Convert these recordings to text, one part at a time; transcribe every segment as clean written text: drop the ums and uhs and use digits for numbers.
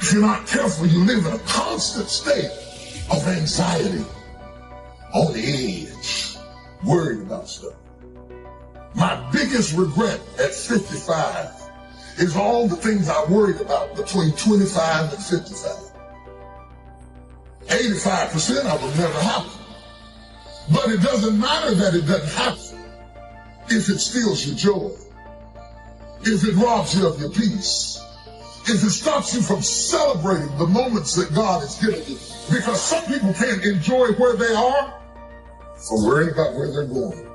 If you're not careful, you live in a constant state of anxiety, on the edge, worried about stuff. My biggest regret at 55 is all the things I worried about between 25 and 55. 85% of them never happen. But it doesn't matter that it doesn't happen if it steals your joy, if it robs you of your peace, if it stops you from celebrating the moments that God has given you. Because some people can't enjoy where they are for worrying about where they're going.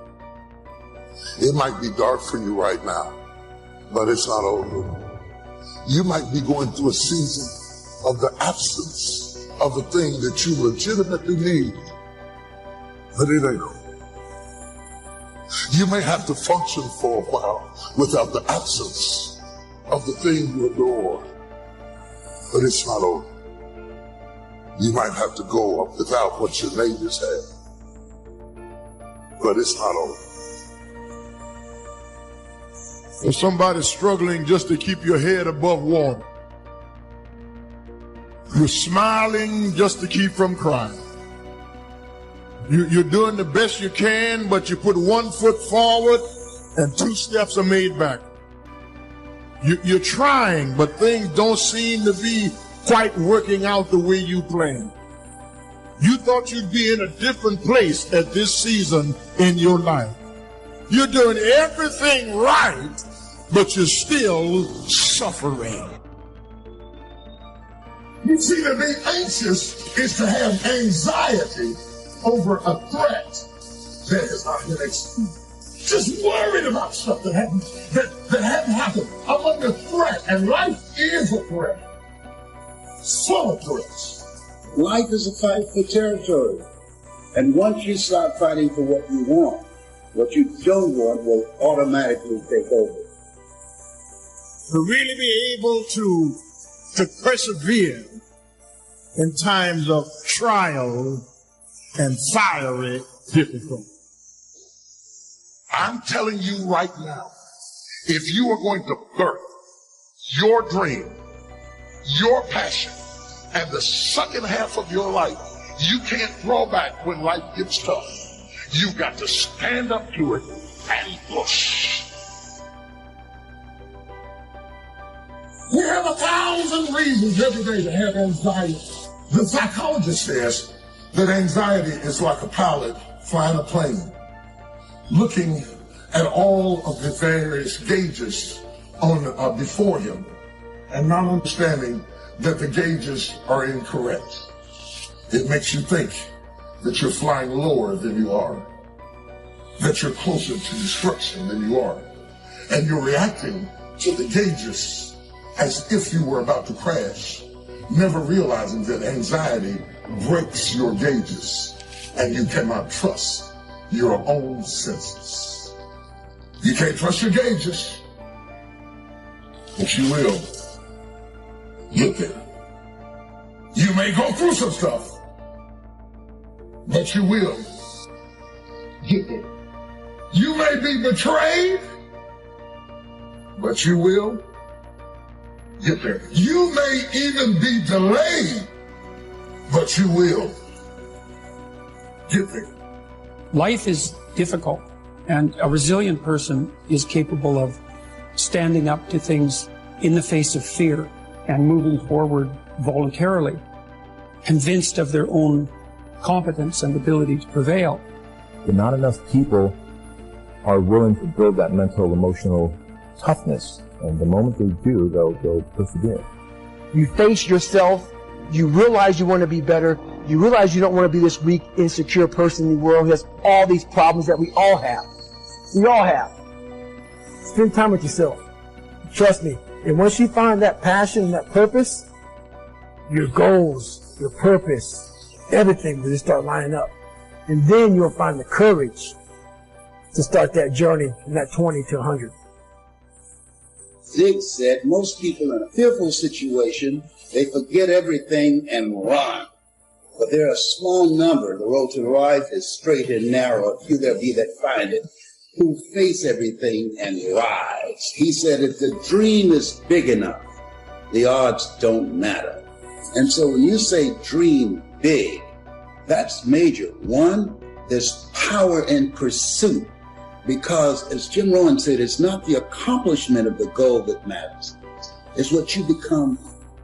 It might be dark for you right now, but it's not over. You might be going through a season of the absence of a thing that you legitimately need, but it ain't over. You may have to function for a while without the absence of the thing you adore, but it's not over. You might have to go up without what your neighbors have, but it's not over. If somebody's struggling just to keep your head above water, you're smiling just to keep from crying. You're doing the best you can, but you put 1 foot forward and 2 steps are made back. You're trying, but things don't seem to be quite working out the way you planned. You thought you'd be in a different place at this season in your life. You're doing everything right, but you're still suffering. You see, to be anxious is to have anxiety over a threat that has not been executed. Just worried about stuff that hadn't happened. I'm under threat, and life is a threat. Full of threats. Life is a fight for territory. And once you start fighting for what you want, what you don't want will automatically take over. To really be able to persevere in times of trial and fiery difficulty. I'm telling you right now, if you are going to birth your dream, your passion, and the second half of your life, you can't draw back when life gets tough. You've got to stand up to it and push. We have 1,000 reasons every day to have anxiety. The psychologist says that anxiety is like a pilot flying a plane, looking at all of the various gauges on before him and not understanding that the gauges are incorrect. It makes you think that you're flying lower than you are, that you're closer to destruction than you are, and you're reacting to the gauges as if you were about to crash, never realizing that anxiety breaks your gauges and you cannot trust your own senses. You can't trust your gauges, but you will get there. You may go through some stuff, but you will get there. You may be betrayed, but you will get there. You may even be delayed, but you will get there. Life is difficult, and a resilient person is capable of standing up to things in the face of fear and moving forward voluntarily, convinced of their own competence and ability to prevail. But not enough people are willing to build that mental, emotional toughness. And the moment they do, they'll persevere. You face yourself, you realize you want to be better, you realize you don't want to be this weak, insecure person in the world who has all these problems that we all have. We all have. Spend time with yourself. Trust me. And once you find that passion and that purpose, your goals, your purpose, everything will just start lining up. And then you'll find the courage to start that journey from that 20 to 100. Zig said most people in a fearful situation, they forget everything and run. But there are a small number, the road to life is straight and narrow, a few there be that find it, who face everything and rise. He said if the dream is big enough, the odds don't matter. And so when you say dream big, that's major. One, there's power in pursuit, because as Jim Rohn said, it's not the accomplishment of the goal that matters. It's what you become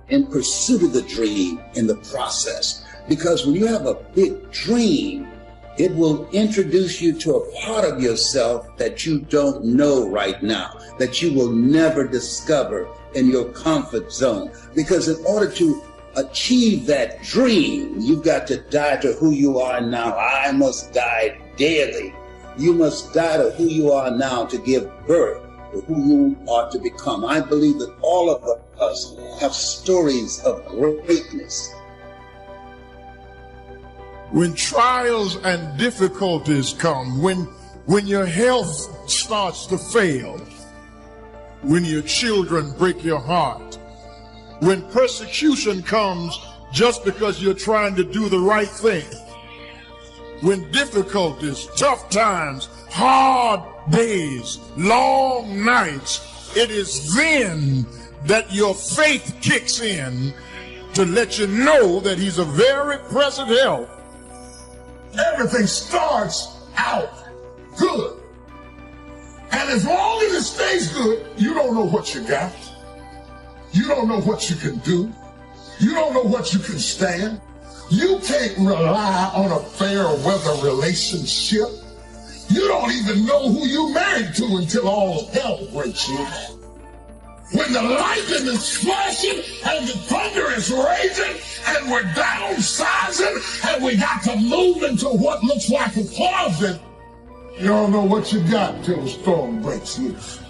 in pursuit of the dream in the process. Because when you have a big dream, it will introduce you to a part of yourself that you don't know right now, that you will never discover in your comfort zone. Because in order to achieve that dream, you've got to die to who you are now. I must die daily. You must die to who you are now to give birth to who you are to become. I believe that all of us have stories of greatness. When trials and difficulties come, when your health starts to fail, when your children break your heart, when persecution comes just because you're trying to do the right thing, when difficulties, tough times, hard days, long nights, it is then that your faith kicks in to let you know that he's a very present help. Everything starts out good. And as long as it stays good, you don't know what you got. You don't know what you can do. You don't know what you can stand. You can't rely on a fair weather relationship. You don't even know who you married to until all hell breaks loose. When the lightning is flashing and the thunder is raging and we're downsizing and we got to move into what looks like a closet, you don't know what you got until the storm breaks loose.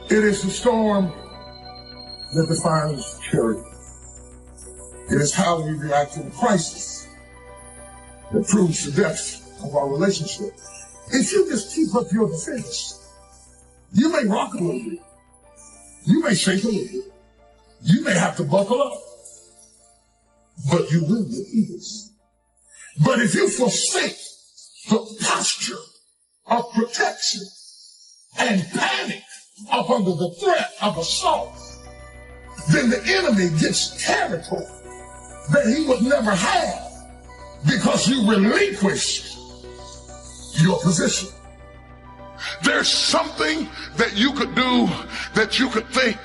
It is the storm that defines character. It is how we react to the crisis that proves the depth of our relationship. If you just keep up your defense, you may rock a little bit. You may shake a little bit. You may have to buckle up. But you will get ease. But if you forsake the posture of protection and panic up under the threat of assault, then the enemy gets territory that he would never have because you relinquished your position. There's something that you could do, that you could think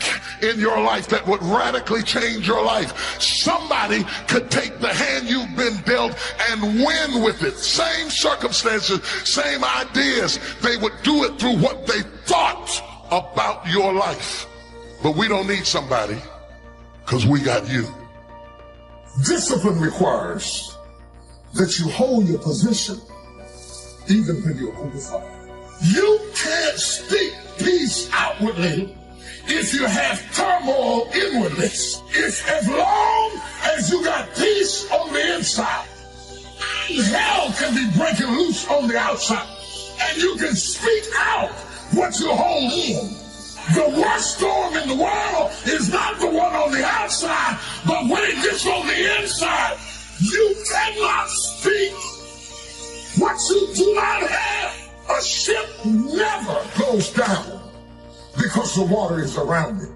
in your life that would radically change your life. Somebody could take the hand you've been dealt and win with it. Same circumstances, same ideas. They would do it through what they thought about your life. But we don't need somebody, because we got you. Discipline requires that you hold your position even when you're under fire. You can't speak peace outwardly if you have turmoil inwardly. If as long as you got peace on the inside, hell can be breaking loose on the outside. And you can speak out what you hold in. The worst storm in the world is not the one on the outside, but when it gets on the inside, you cannot speak what you do not have. A ship never goes down because the water is around it.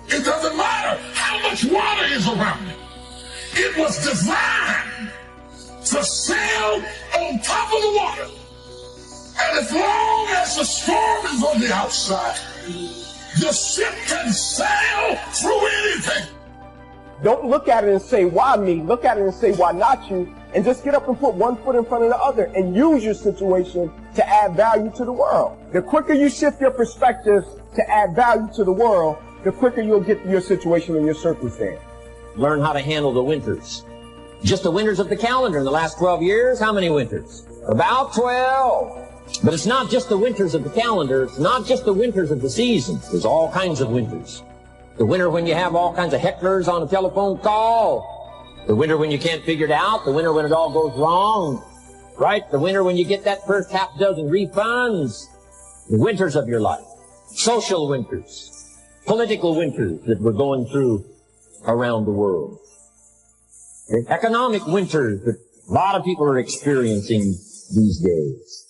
It doesn't matter how much water is around it. It was designed to sail on top of the water. And as long as the storm is on the outside, the ship can sail through anything. Don't look at it and say, why me? Look at it and say, why not you? And just get up and put one foot in front of the other and use your situation to add value to the world. The quicker you shift your perspective to add value to the world, the quicker you'll get to your situation and your circumstance. Learn how to handle the winters. Just the winters of the calendar in the last 12 years, how many winters? About 12. But it's not just the winters of the calendar. It's not just the winters of the seasons. There's all kinds of winters. The winter when you have all kinds of hecklers on a telephone call. The winter when you can't figure it out. The winter when it all goes wrong. Right? The winter when you get that first half dozen refunds. The winters of your life. Social winters. Political winters that we're going through around the world. The economic winters that a lot of people are experiencing these days.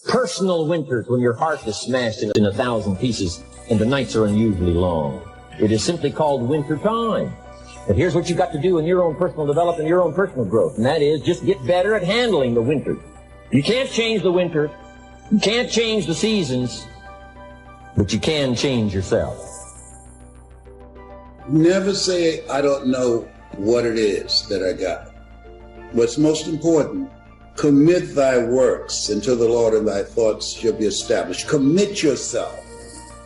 Personal winters when your heart is smashed in 1,000 pieces and the nights are unusually long. It is simply called winter time. But here's what you've got to do in your own personal development, your own personal growth, and that is just get better at handling the winter. You can't change the winter. You can't change the seasons, but you can change yourself. Never say, I don't know what it is that I got. What's most important, commit thy works until the Lord and thy thoughts shall be established. Commit yourself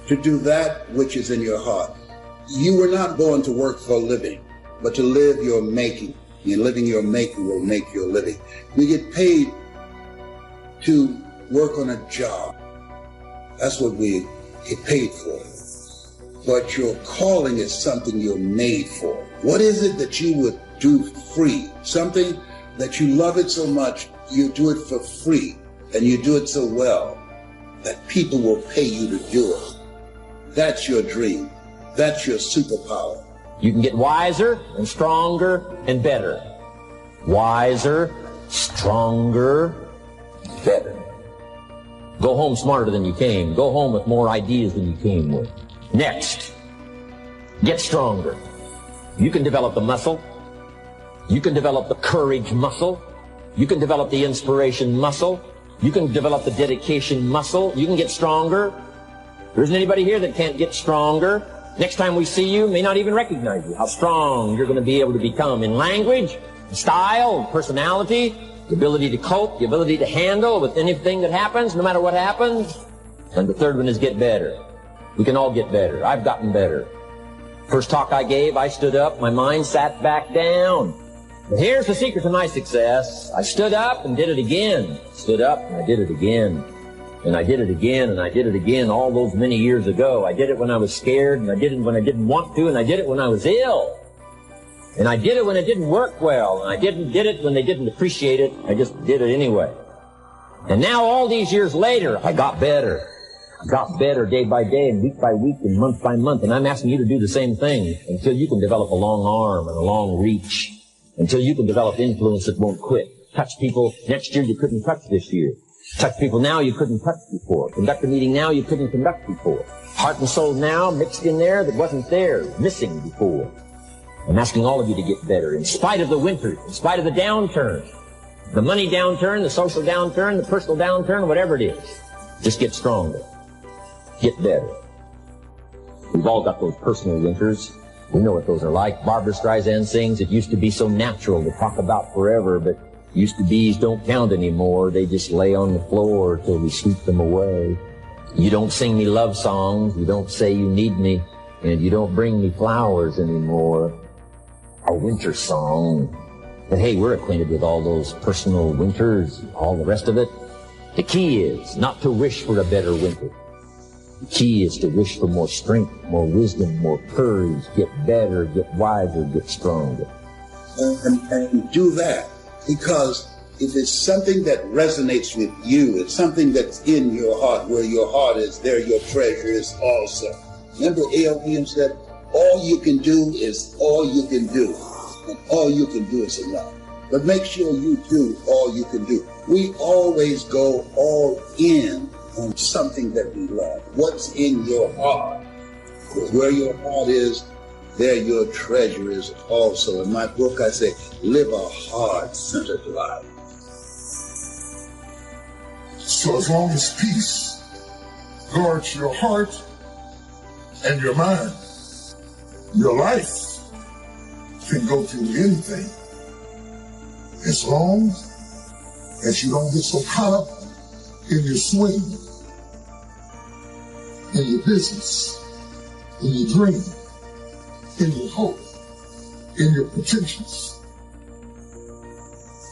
to do that which is in your heart. You were not born to work for a living, but to live your making. And living your making will make your living. We get paid to work on a job. That's what we get paid for. But your calling is something you're made for. What is it that you would do free? Something that you love it so much, you do it for free, and you do it so well that people will pay you to do it. That's your dream. That's your superpower. You can get wiser and stronger and better. Wiser, stronger, better. Go home smarter than you came. Go home with more ideas than you came with. Next, get stronger. You can develop the muscle. You can develop the courage muscle. You can develop the inspiration muscle. You can develop the dedication muscle. You can get stronger. There isn't anybody here that can't get stronger. Next time we see you, may not even recognize you. How strong you're going to be able to become in language, style, personality, the ability to cope, the ability to handle with anything that happens, no matter what happens. And the third one is get better. We can all get better. I've gotten better. First talk I gave, I stood up, my mind sat back down. And here's the secret to my success. I stood up and did it again. Stood up and I did it again. And I did it again, and I did it again all those many years ago. I did it when I was scared, and I did it when I didn't want to, and I did it when I was ill. And I did it when it didn't work well, and I did it when they didn't appreciate it. I just did it anyway. And now all these years later, I got better. I got better day by day and week by week and month by month. And I'm asking you to do the same thing until you can develop a long arm and a long reach. Until you can develop influence that won't quit. Touch people next year you couldn't touch this year. Touch people now you couldn't touch before. Conduct a meeting now you couldn't conduct before. Heart and soul now mixed in there that wasn't there, missing before. I'm asking all of you to get better in spite of the winter, in spite of the downturn. The money downturn, the social downturn, the personal downturn, whatever it is. Just get stronger. Get better. We've all got those personal winters. We know what those are like. Barbra Streisand sings, it used to be so natural to talk about forever, but used to be's don't count anymore. They just lay on the floor till we sweep them away. You don't sing me love songs. You don't say you need me. And you don't bring me flowers anymore. A winter song. But hey, we're acquainted with all those personal winters, all the rest of it. The key is not to wish for a better winter. The key is to wish for more strength, more wisdom, more courage, get better, get wiser, get stronger. And do that. Because if it's something that resonates with you, it's something that's in your heart, where your heart is, there your treasure is also. Remember A.L. Williams said, all you can do is all you can do. And all you can do is enough. But make sure you do all you can do. We always go all in on something that we love. What's in your heart? Because where your heart is, there your treasure is also. In my book, I say, live a heart-centered life. So as long as peace guards your heart and your mind, your life can go through anything. As long as you don't get so caught up in your swing, in your business, in your dream, in your hope, in your potentials,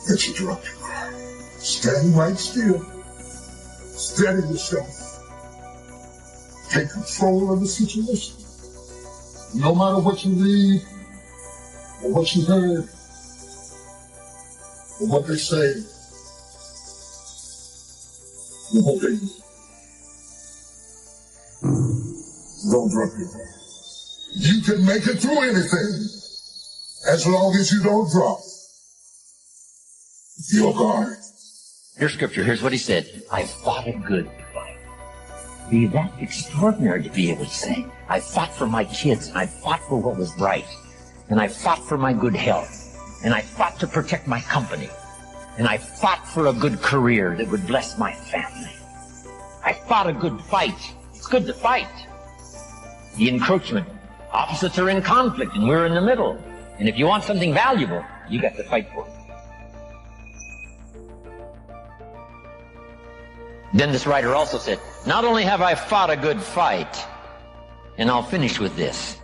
that you drop your guard. Stand right still. Steady yourself. Take control of the situation. No matter what you read, or what you heard, or what they say, you obey me. Don't drop your guard. You can make it through anything as long as you don't drop your guard. Here's scripture. Here's what he said. I fought a good fight. be that extraordinary to be able to say, I fought for my kids, and I fought for what was right, and I fought for my good health, and I fought to protect my company, and I fought for a good career that would bless my family. I fought a good fight. It's good to fight. The encroachment. Opposites are in conflict, and we're in the middle. And if you want something valuable, you got to fight for it. Then this writer also said, not only have I fought a good fight, and I'll finish with this,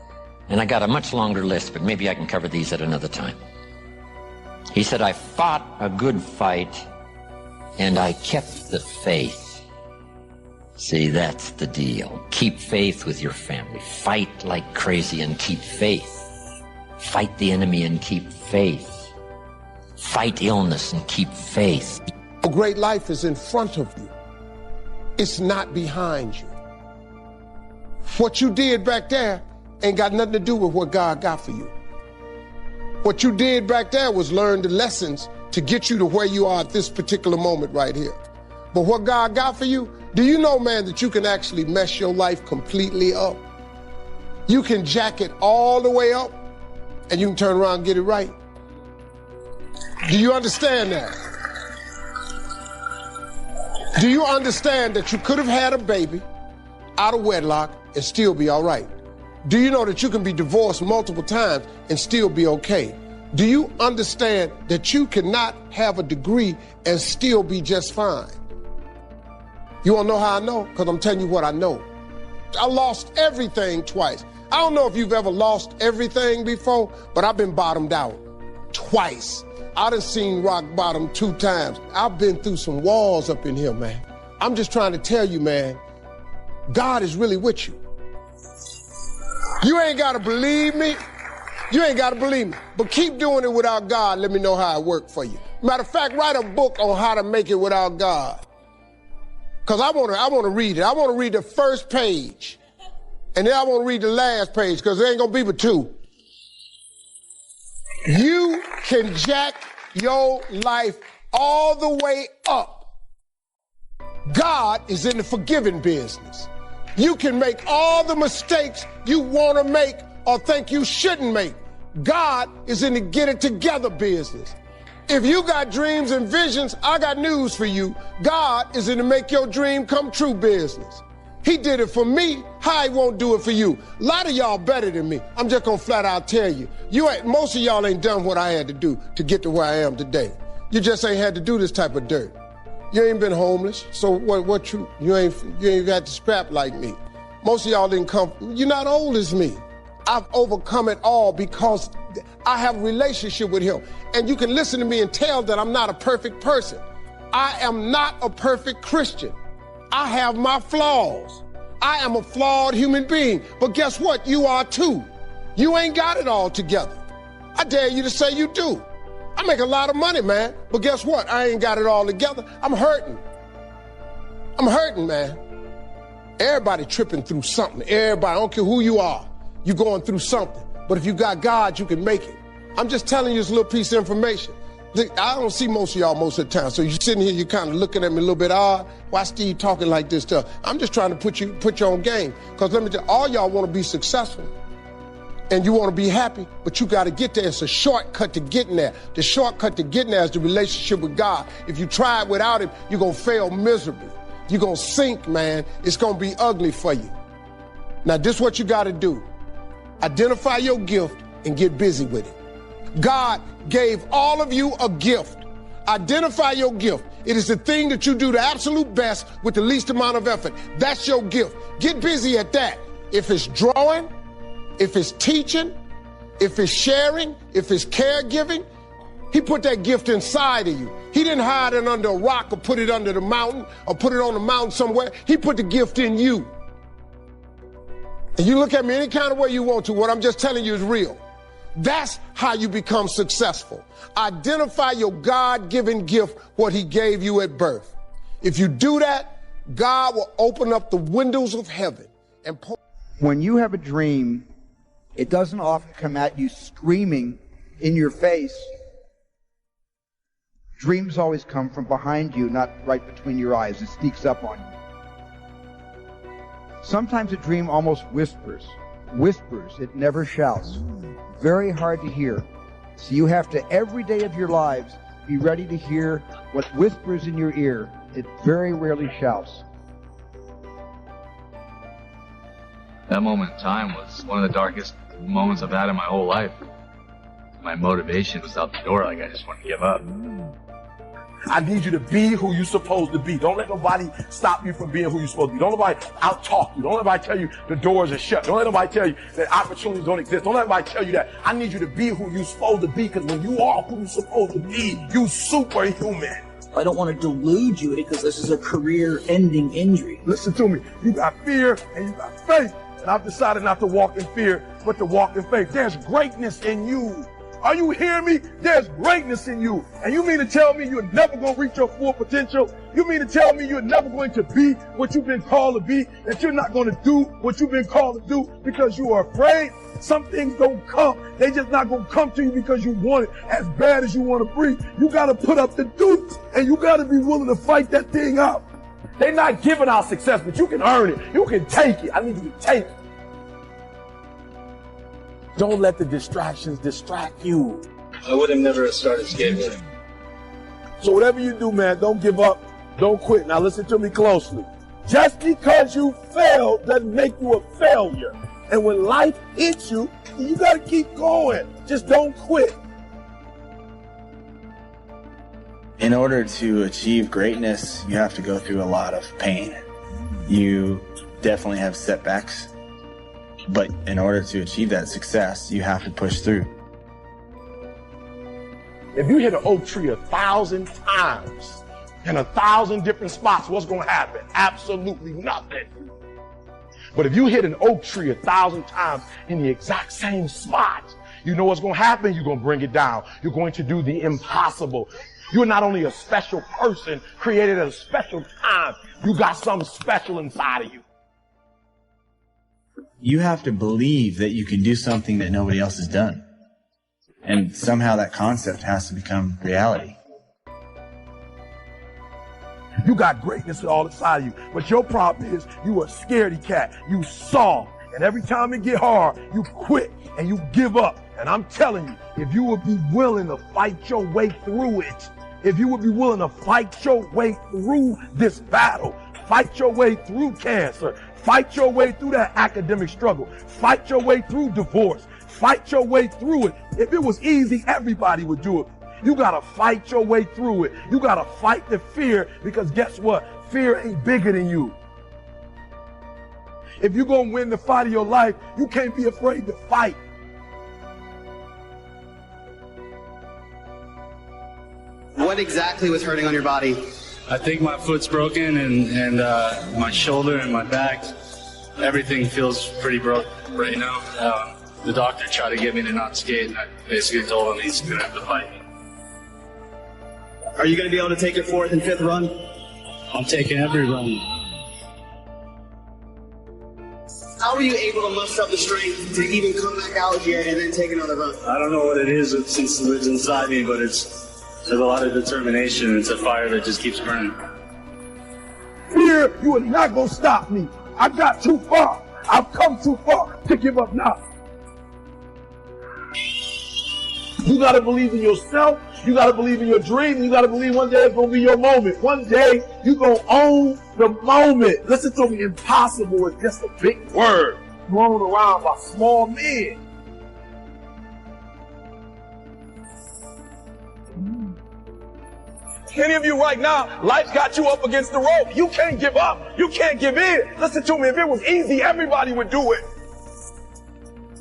and I got a much longer list, but maybe I can cover these at another time. He said, I fought a good fight, and I kept the faith. See, that's the deal. Keep faith with your family. Fight like crazy and keep faith. Fight the enemy and keep faith. Fight illness and keep faith. A great life is in front of you. It's not behind you. What you did back there ain't got nothing to do with what God got for you. What you did back there was learn the lessons to get you to where you are at this particular moment right here. But what God got for you, do you know, man, that you can actually mess your life completely up? You can jack it all the way up, and you can turn around and get it right. Do you understand that? Do you understand that you could have had a baby out of wedlock and still be all right? Do you know that you can be divorced multiple times and still be okay? Do you understand that you cannot have a degree and still be just fine? You want to know how I know? Because I'm telling you what I know. I lost everything twice. I don't know if you've ever lost everything before, but I've been bottomed out twice. I done seen rock bottom 2 times. I've been through some walls up in here, man. I'm just trying to tell you, man, God is really with you. You ain't got to believe me. You ain't got to believe me. But keep doing it without God. Let me know how it worked for you. Matter of fact, write a book on how to make it without God. Because I want to read it. I want to read the first page. And then I want to read the last page because there ain't going to be but 2. You can jack your life all the way up. God is in the forgiving business. You can make all the mistakes you want to make or think you shouldn't make. God is in the get it together business. If you got dreams and visions, I got news for you. God is in the make your dream come true business. He did it for me. How he won't do it for you? A lot of y'all better than me. I'm just gonna flat out tell you. Most of y'all ain't done what I had to do to get to where I am today. You just ain't had to do this type of dirt. You ain't been homeless, so you ain't got to scrap like me. Most of y'all didn't come. You're not old as me. I've overcome it all because I have a relationship with him. And you can listen to me and tell that I'm not a perfect person. I am not a perfect Christian. I have my flaws. I am a flawed human being. But guess what? You are too. You ain't got it all together. I dare you to say you do. I make a lot of money, man. But guess what? I ain't got it all together. I'm hurting. I'm hurting, man. Everybody tripping through something. Everybody, I don't care who you are. You're going through something. But if you got God, you can make it. I'm just telling you this little piece of information. I don't see most of y'all most of the time. So you're sitting here, you're kind of looking at me a little bit odd. Why Steve talking like this stuff? I'm just trying to put you on game. Because let me tell you, all y'all want to be successful. And you want to be happy, but you got to get there. It's a shortcut to getting there. The shortcut to getting there is the relationship with God. If you try it without him, you're going to fail miserably. You're going to sink, man. It's going to be ugly for you. Now, this is what you got to do. Identify your gift and get busy with it. God gave all of you a gift. Identify your gift. It is the thing that you do the absolute best with the least amount of effort. That's your gift. Get busy at that. If it's drawing, if it's teaching, if it's sharing, if it's caregiving, he put that gift inside of you. He didn't hide it under a rock or put it under the mountain or put it on the mountain somewhere. He put the gift in you. And you look at me any kind of way you want to. What I'm just telling you is real. That's how you become successful. Identify your God-given gift, what he gave you at birth. If you do that, God will open up the windows of heaven and pour. When you have a dream, it doesn't often come at you screaming in your face. Dreams always come from behind you, not right between your eyes. It sneaks up on you. Sometimes a dream almost whispers. Whispers, it never shouts. Very hard to hear. So you have to, every day of your lives, be ready to hear what whispers in your ear. It very rarely shouts. That moment in time was one of the darkest moments I've had in my whole life. My motivation was out the door, like I just wanted to give up. I need you to be who you're supposed to be. Don't let nobody stop you from being who you're supposed to be. Don't let nobody out-talk you. Don't let nobody tell you the doors are shut. Don't let nobody tell you that opportunities don't exist. Don't let nobody tell you that. I need you to be who you're supposed to be, because when you are who you're supposed to be, you superhuman. I don't want to delude you because this is a career-ending injury. Listen to me. You got fear and you got faith. And I've decided not to walk in fear, but to walk in faith. There's greatness in you. Are you hearing me? There's greatness in you. And you mean to tell me you're never going to reach your full potential? You mean to tell me you're never going to be what you've been called to be? That you're not going to do what you've been called to do because you are afraid? Some things don't come. They just not going to come to you because you want it as bad as you want to breathe. You got to put up the dukes, and you got to be willing to fight that thing out. They're not giving out success, but you can earn it. You can take it. I need you to take it. Don't let the distractions distract you. I would have never started skateboarding. So whatever you do, man, don't give up. Don't quit. Now listen to me closely. Just because you failed doesn't make you a failure. And when life hits you, you got to keep going. Just don't quit. In order to achieve greatness, you have to go through a lot of pain. You definitely have setbacks. But in order to achieve that success, you have to push through. If you hit an oak tree 1,000 times in 1,000 different spots, what's going to happen? Absolutely nothing. But if you hit an oak tree 1,000 times in the exact same spot, you know what's going to happen? You're going to bring it down. You're going to do the impossible. You're not only a special person created at a special time, you got something special inside of you. You have to believe that you can do something that nobody else has done. And somehow that concept has to become reality. You got greatness all inside of you, but your problem is you a scaredy cat. You soft, and every time it get hard, you quit and you give up. And I'm telling you, if you would be willing to fight your way through it, if you would be willing to fight your way through this battle, fight your way through cancer, fight your way through that academic struggle, fight your way through divorce, fight your way through it. If it was easy, everybody would do it. You gotta fight your way through it. You gotta fight the fear, because guess what? Fear ain't bigger than you. If you're gonna win the fight of your life, you can't be afraid to fight. What exactly was hurting on your body? I think my foot's broken and my shoulder and my back. Everything feels pretty broke right now. The doctor tried to get me to not skate, and I basically told him he's going to have to fight me. Are you going to be able to take your 4th and 5th run? I'm taking every run. How were you able to muster up the strength to even come back out here and then take another run? I don't know what it is since it lives inside me, but there's a lot of determination. It's a fire that just keeps burning. Fear, you are not going to stop me. I got too far. I've come too far to give up now. You got to believe in yourself. You got to believe in your dream. You got to believe one day it's going to be your moment. One day you're going to own the moment. Listen to me. Impossible is just a big word thrown around by small men. Many of you right now, life's got you up against the rope. You can't give up. You can't give in. Listen to me. If it was easy, everybody would do it.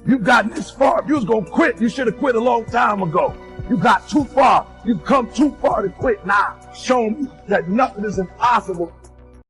You've gotten this far. If you was going to quit, you should have quit a long time ago. You got too far. You've come too far to quit now. Show me that nothing is impossible